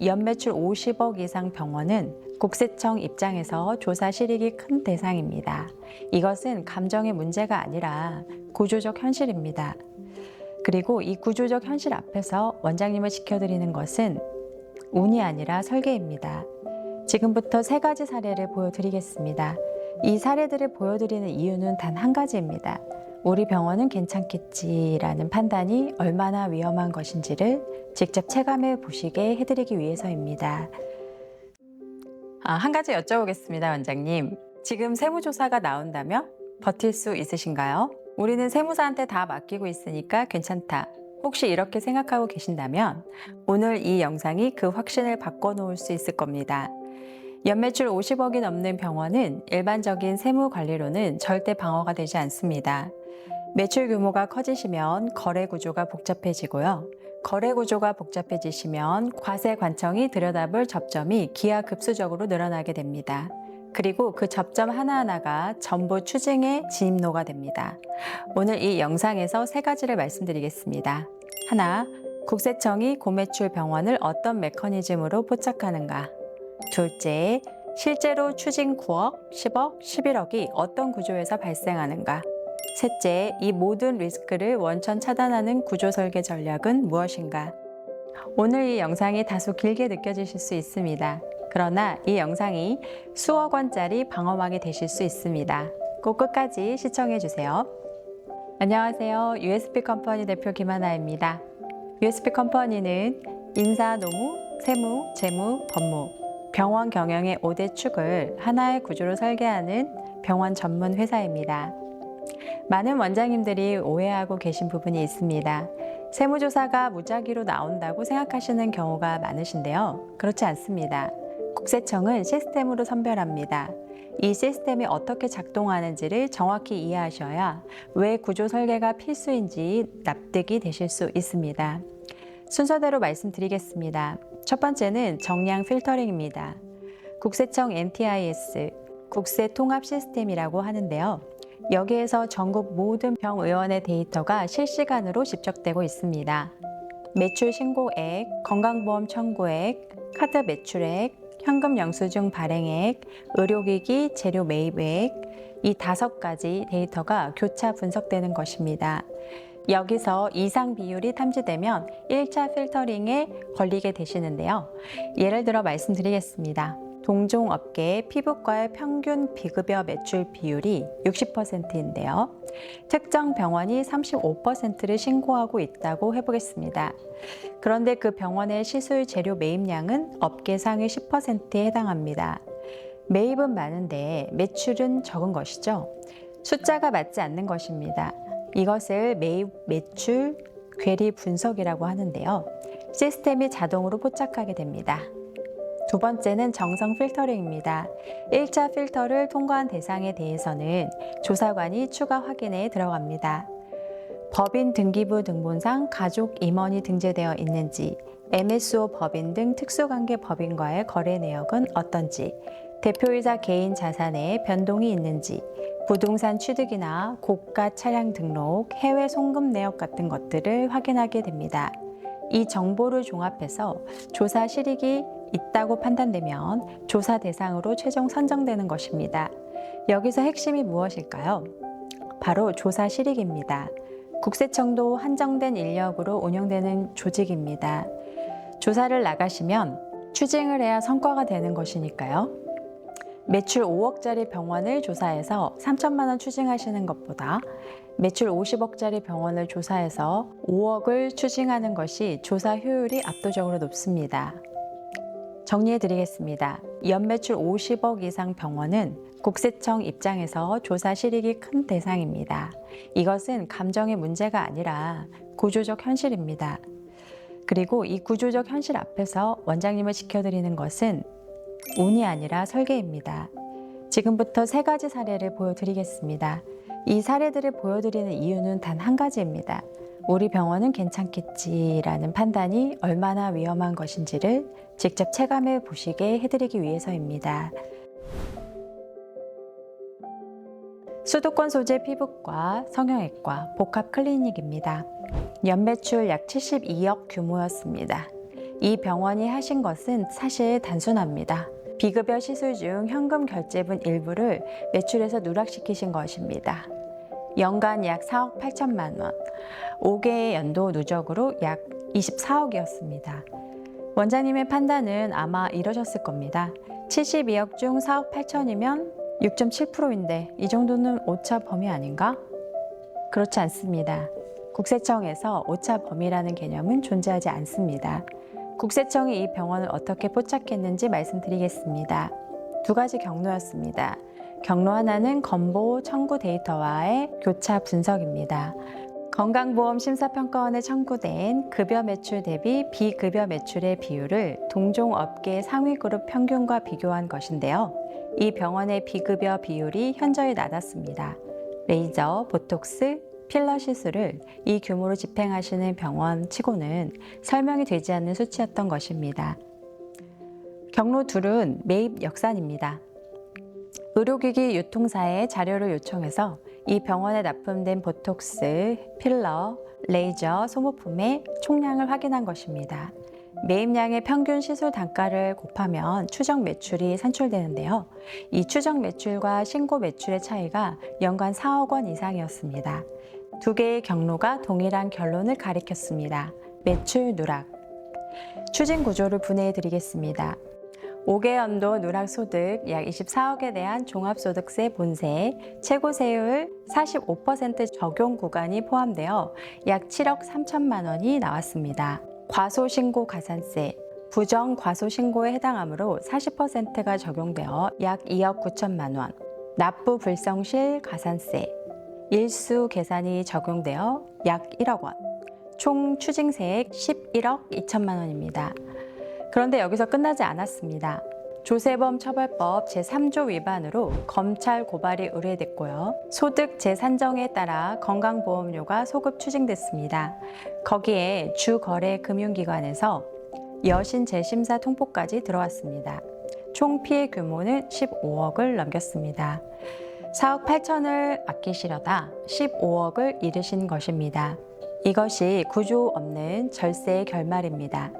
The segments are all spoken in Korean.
연매출 50억 이상 병원은 국세청 입장에서 조사 실익이 큰 대상입니다. 이것은 감정의 문제가 아니라 구조적 현실입니다. 그리고 이 구조적 현실 앞에서 원장님을 지켜드리는 것은 운이 아니라 설계입니다. 지금부터 3가지 사례를 보여드리겠습니다. 이 사례들을 보여드리는 이유는 단 한 가지입니다. 우리 병원은 괜찮겠지라는 판단이 얼마나 위험한 것인지를 직접 체감해 보시게 해드리기 위해서입니다. 한 가지 여쭤보겠습니다, 원장님. 지금 세무조사가 나온다면 버틸 수 있으신가요? 우리는 세무사한테 다 맡기고 있으니까 괜찮다. 혹시 이렇게 생각하고 계신다면 오늘 이 영상이 그 확신을 바꿔놓을 수 있을 겁니다. 연매출 50억이 넘는 병원은 일반적인 세무관리로는 절대 방어가 되지 않습니다. 매출 규모가 커지시면 거래 구조가 복잡해지고요. 거래 구조가 복잡해지시면 과세관청이 들여다볼 접점이 기하급수적으로 늘어나게 됩니다. 그리고 그 접점 하나하나가 전부 추징의 진입로가 됩니다. 오늘 이 영상에서 3가지를 말씀드리겠습니다. 하나, 국세청이 고매출 병원을 어떤 메커니즘으로 포착하는가. 둘째, 실제로 추징 9억, 10억, 11억이 어떤 구조에서 발생하는가. 셋째, 이 모든 리스크를 원천 차단하는 구조 설계 전략은 무엇인가? 오늘 이 영상이 다소 길게 느껴지실 수 있습니다. 그러나 이 영상이 수억 원짜리 방어막이 되실 수 있습니다. 꼭 끝까지 시청해 주세요. 안녕하세요. USP 컴퍼니 대표 김하나입니다. USP 컴퍼니는 인사, 노무, 세무, 재무, 법무, 병원 경영의 5대 축을 하나의 구조로 설계하는 병원 전문 회사입니다. 많은 원장님들이 오해하고 계신 부분이 있습니다. 세무조사가 무작위로 나온다고 생각하시는 경우가 많으신데요. 그렇지 않습니다. 국세청은 시스템으로 선별합니다. 이 시스템이 어떻게 작동하는지를 정확히 이해하셔야 왜 구조 설계가 필수인지 납득이 되실 수 있습니다. 순서대로 말씀드리겠습니다. 첫 번째는 정량 필터링입니다. 국세청 NTIS, 국세통합시스템이라고 하는데요. 여기에서 전국 모든 병의원의 데이터가 실시간으로 집적되고 있습니다. 매출 신고액, 건강보험 청구액, 카드 매출액, 현금 영수증 발행액, 의료기기 재료 매입액, 이 5가지 데이터가 교차 분석되는 것입니다. 여기서 이상 비율이 탐지되면 1차 필터링에 걸리게 되시는데요. 예를 들어 말씀드리겠습니다. 동종업계 피부과의 평균 비급여 매출 비율이 60%인데요. 특정 병원이 35%를 신고하고 있다고 해보겠습니다. 그런데 그 병원의 시술 재료 매입량은 업계 상위 10%에 해당합니다. 매입은 많은데 매출은 적은 것이죠. 숫자가 맞지 않는 것입니다. 이것을 매입 매출 괴리 분석이라고 하는데요. 시스템이 자동으로 포착하게 됩니다. 두 번째는 정성 필터링입니다. 1차 필터를 통과한 대상에 대해서는 조사관이 추가 확인에 들어갑니다. 법인 등기부 등본상 가족 임원이 등재되어 있는지, MSO 법인 등 특수관계 법인과의 거래 내역은 어떤지, 대표이사 개인 자산에 변동이 있는지, 부동산 취득이나 고가 차량 등록, 해외 송금 내역 같은 것들을 확인하게 됩니다. 이 정보를 종합해서 조사 실익이 있다고 판단되면 조사 대상으로 최종 선정되는 것입니다. 여기서 핵심이 무엇일까요? 바로 조사 실익입니다. 국세청도 한정된 인력으로 운영되는 조직입니다. 조사를 나가시면 추징을 해야 성과가 되는 것이니까요. 매출 5억짜리 병원을 조사해서 3천만 원 추징하시는 것보다 매출 50억짜리 병원을 조사해서 5억을 추징하는 것이 조사 효율이 압도적으로 높습니다. 정리해 드리겠습니다. 연매출 50억 이상 병원은 국세청 입장에서 조사 실익이 큰 대상입니다. 이것은 감정의 문제가 아니라 구조적 현실입니다. 그리고 이 구조적 현실 앞에서 원장님을 지켜드리는 것은 운이 아니라 설계입니다. 지금부터 3가지 사례를 보여드리겠습니다. 이 사례들을 보여드리는 이유는 단 한 가지입니다. 우리 병원은 괜찮겠지라는 판단이 얼마나 위험한 것인지를 직접 체감해 보시게 해드리기 위해서입니다. 수도권 소재 피부과, 성형외과, 복합 클리닉입니다. 연매출 약 72억 규모였습니다. 이 병원이 하신 것은 사실 단순합니다. 비급여 시술 중 현금 결제분 일부를 매출에서 누락시키신 것입니다. 연간 약 4억 8천만 원, 5개의 연도 누적으로 약 24억이었습니다. 원장님의 판단은 아마 이러셨을 겁니다. 72억 중 4억 8천이면 6.7%인데 이 정도는 오차 범위 아닌가? 그렇지 않습니다. 국세청에서 오차 범위라는 개념은 존재하지 않습니다. 국세청이 이 병원을 어떻게 포착했는지 말씀드리겠습니다. 두 가지 경로였습니다. 경로 하나는 건보 청구 데이터와의 교차 분석입니다. 건강보험심사평가원에 청구된 급여 매출 대비 비급여 매출의 비율을 동종업계 상위 그룹 평균과 비교한 것인데요. 이 병원의 비급여 비율이 현저히 낮았습니다. 레이저, 보톡스, 필러 시술을 이 규모로 집행하시는 병원 치고는 설명이 되지 않는 수치였던 것입니다. 경로 둘은 매입 역산입니다. 의료기기 유통사에 자료를 요청해서 이 병원에 납품된 보톡스, 필러, 레이저, 소모품의 총량을 확인한 것입니다. 매입량의 평균 시술 단가를 곱하면 추정 매출이 산출되는데요. 이 추정 매출과 신고 매출의 차이가 연간 4억 원 이상이었습니다. 두 개의 경로가 동일한 결론을 가리켰습니다. 매출 누락. 추진 구조를 분해해 드리겠습니다. 5개 연도 누락 소득 약 24억에 대한 종합소득세 본세 최고세율 45% 적용 구간이 포함되어 약 7억 3천만 원이 나왔습니다. 과소신고 가산세, 부정 과소신고에 해당하므로 40%가 적용되어 약 2억 9천만 원, 납부 불성실 가산세, 일수 계산이 적용되어 약 1억 원, 총 추징세액 11억 2천만 원입니다. 그런데 여기서 끝나지 않았습니다. 조세범 처벌법 제3조 위반으로 검찰 고발이 의뢰됐고요. 소득 재산정에 따라 건강보험료가 소급 추징됐습니다. 거기에 주거래 금융기관에서 여신 재심사 통보까지 들어왔습니다. 총 피해 규모는 15억을 넘겼습니다. 4억 8천을 아끼시려다 15억을 잃으신 것입니다. 이것이 구조 없는 절세의 결말입니다.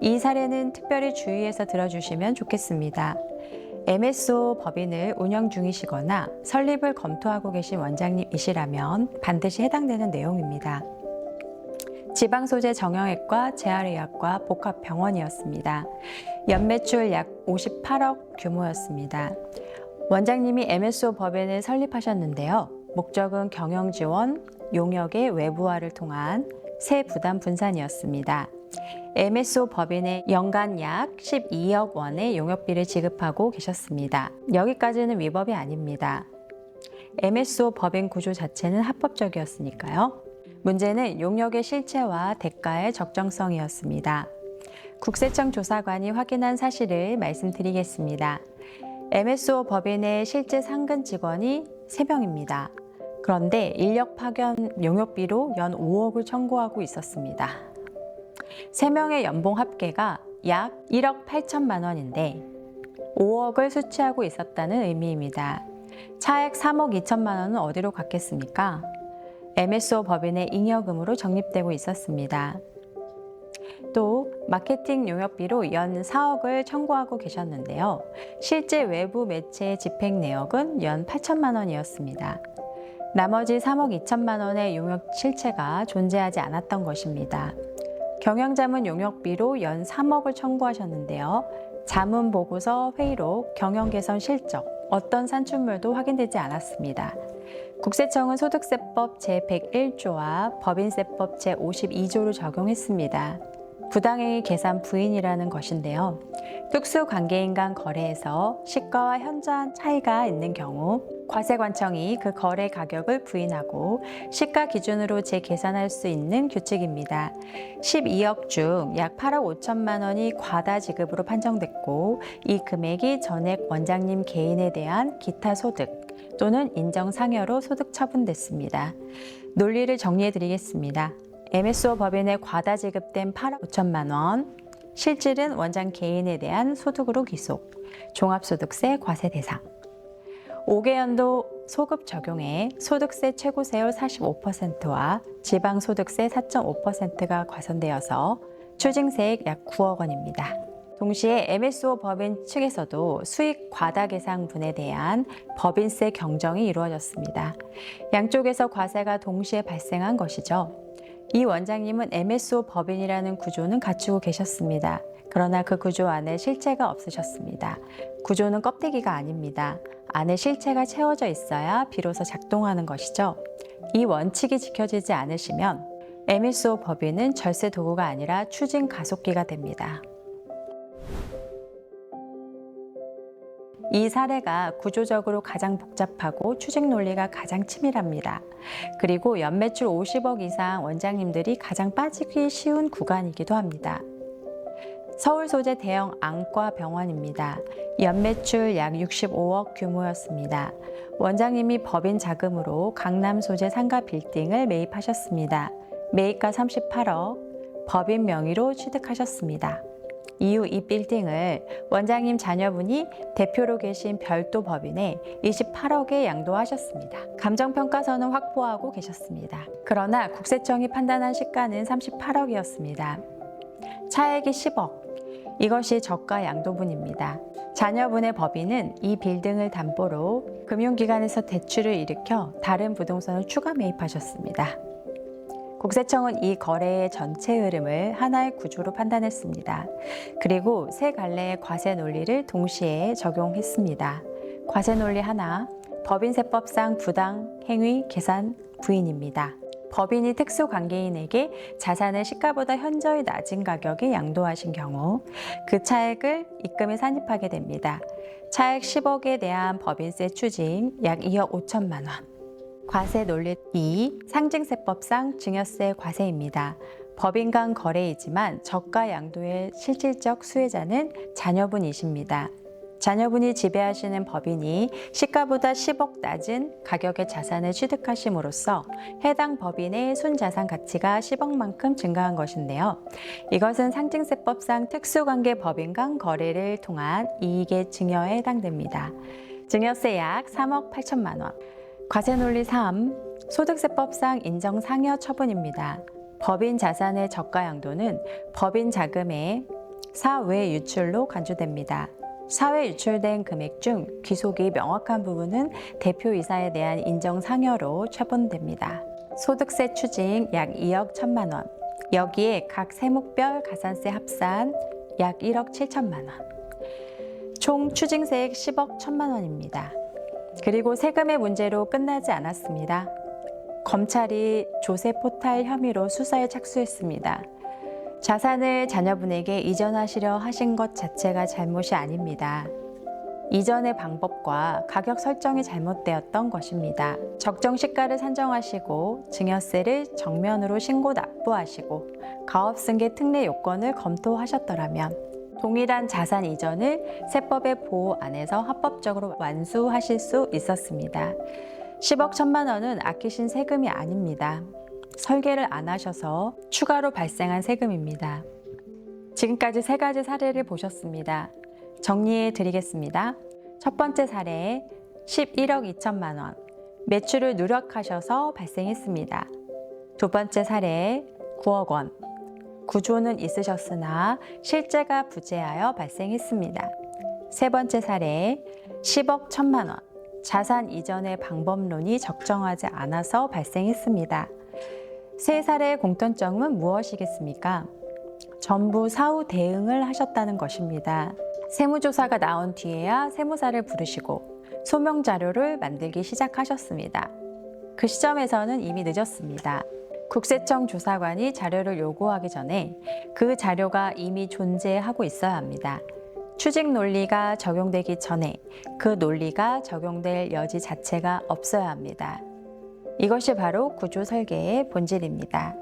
이 사례는 특별히 주의해서 들어주시면 좋겠습니다. MSO 법인을 운영 중이시거나 설립을 검토하고 계신 원장님이시라면 반드시 해당되는 내용입니다. 지방소재 정형외과, 재활의학과 복합병원이었습니다. 연매출 약 58억 규모였습니다. 원장님이 MSO 법인을 설립하셨는데요. 목적은 경영지원, 용역의 외부화를 통한 세 부담 분산이었습니다. MSO 법인에 연간 약 12억 원의 용역비를 지급하고 계셨습니다. 여기까지는 위법이 아닙니다. MSO 법인 구조 자체는 합법적이었으니까요. 문제는 용역의 실체와 대가의 적정성이었습니다. 국세청 조사관이 확인한 사실을 말씀드리겠습니다. MSO 법인의 실제 상근 직원이 3명입니다. 그런데 인력 파견 용역비로 연 5억을 청구하고 있었습니다. 3명의 연봉 합계가 약 1억 8천만 원인데 5억을 수취하고 있었다는 의미입니다. 차액 3억 2천만 원은 어디로 갔겠습니까? MSO 법인의 잉여금으로 적립되고 있었습니다. 또 마케팅 용역비로 연 4억을 청구하고 계셨는데요. 실제 외부 매체 집행 내역은 연 8천만 원이었습니다. 나머지 3억 2천만 원의 용역 실체가 존재하지 않았던 것입니다. 경영자문 용역비로 연 3억을 청구하셨는데요. 자문보고서, 회의록, 경영개선 실적, 어떤 산출물도 확인되지 않았습니다. 국세청은 소득세법 제101조와 법인세법 제52조를 적용했습니다. 부당행위 계산 부인이라는 것인데요. 특수관계인 간 거래에서 시가와 현저한 차이가 있는 경우 과세관청이 그 거래 가격을 부인하고 시가 기준으로 재계산할 수 있는 규칙입니다. 12억 중 약 8억 5천만 원이 과다 지급으로 판정됐고 이 금액이 전액 원장님 개인에 대한 기타 소득 또는 인정상여로 소득 처분됐습니다. 논리를 정리해 드리겠습니다. MSO 법인에 과다 지급된 8억 5천만 원, 실질은 원장 개인에 대한 소득으로 귀속, 종합소득세 과세 대상. 5개연도 소급 적용에 소득세 최고세율 45%와 지방소득세 4.5%가 과선되어서 추징세액 약 9억 원입니다. 동시에 MSO 법인 측에서도 수익 과다 계상분에 대한 법인세 경정이 이루어졌습니다. 양쪽에서 과세가 동시에 발생한 것이죠. 이 원장님은 MSO 법인이라는 구조는 갖추고 계셨습니다. 그러나 그 구조 안에 실체가 없으셨습니다. 구조는 껍데기가 아닙니다. 안에 실체가 채워져 있어야 비로소 작동하는 것이죠. 이 원칙이 지켜지지 않으시면 MSO 법인은 절세 도구가 아니라 추징 가속기가 됩니다. 이 사례가 구조적으로 가장 복잡하고 추징 논리가 가장 치밀합니다. 그리고 연매출 50억 이상 원장님들이 가장 빠지기 쉬운 구간이기도 합니다. 서울 소재 대형 안과 병원입니다. 연매출 약 65억 규모였습니다. 원장님이 법인 자금으로 강남 소재 상가 빌딩을 매입하셨습니다. 매입가 38억, 법인 명의로 취득하셨습니다. 이후 이 빌딩을 원장님 자녀분이 대표로 계신 별도 법인에 28억에 양도하셨습니다. 감정평가서는 확보하고 계셨습니다. 그러나 국세청이 판단한 시가는 38억이었습니다. 차액이 10억. 이것이 저가 양도분입니다. 자녀분의 법인은 이 빌딩을 담보로 금융기관에서 대출을 일으켜 다른 부동산을 추가 매입하셨습니다. 국세청은 이 거래의 전체 흐름을 하나의 구조로 판단했습니다. 그리고 세 갈래의 과세 논리를 동시에 적용했습니다. 과세 논리 하나, 법인세법상 부당 행위 계산 부인입니다. 법인이 특수관계인에게 자산을 시가보다 현저히 낮은 가격에 양도하신 경우 그 차액을 입금에 산입하게 됩니다. 차액 10억에 대한 법인세 추징 약 2억 5천만 원. 과세 논리 2. 상증세법상 증여세 과세입니다. 법인 간 거래이지만 저가 양도의 실질적 수혜자는 자녀분이십니다. 자녀분이 지배하시는 법인이 시가보다 10억 낮은 가격의 자산을 취득하심으로써 해당 법인의 순자산 가치가 10억만큼 증가한 것인데요. 이것은 상증세법상 특수관계 법인 간 거래를 통한 이익의 증여에 해당됩니다. 증여세 약 3억 8천만 원. 과세논리 3. 소득세법상 인정 상여 처분입니다. 법인 자산의 저가 양도는 법인 자금의 사외 유출로 간주됩니다. 사회 유출된 금액 중 귀속이 명확한 부분은 대표이사에 대한 인정 상여로 처분됩니다. 소득세 추징 약 2억 1천만 원. 여기에 각 세목별 가산세 합산 약 1억 7천만 원. 총 추징세액 10억 1천만 원입니다. 그리고 세금의 문제로 끝나지 않았습니다. 검찰이 조세 포탈 혐의로 수사에 착수했습니다. 자산을 자녀분에게 이전하시려 하신 것 자체가 잘못이 아닙니다. 이전의 방법과 가격 설정이 잘못되었던 것입니다. 적정 시가를 산정하시고 증여세를 정면으로 신고 납부하시고 가업승계 특례 요건을 검토하셨더라면 동일한 자산 이전을 세법의 보호 안에서 합법적으로 완수하실 수 있었습니다. 10억 1천만 원은 아끼신 세금이 아닙니다. 설계를 안 하셔서 추가로 발생한 세금입니다. 지금까지 세 가지 사례를 보셨습니다. 정리해 드리겠습니다. 첫 번째 사례 11억 2천만 원 매출을 누락하셔서 발생했습니다. 두 번째 사례 9억 원 구조는 있으셨으나 실제가 부재하여 발생했습니다. 세 번째 사례 10억 1천만 원 자산 이전의 방법론이 적정하지 않아서 발생했습니다. 세 사례의 공통점은 무엇이겠습니까? 전부 사후 대응을 하셨다는 것입니다. 세무조사가 나온 뒤에야 세무사를 부르시고 소명자료를 만들기 시작하셨습니다. 그 시점에서는 이미 늦었습니다. 국세청 조사관이 자료를 요구하기 전에 그 자료가 이미 존재하고 있어야 합니다. 추징 논리가 적용되기 전에 그 논리가 적용될 여지 자체가 없어야 합니다. 이것이 바로 구조 설계의 본질입니다.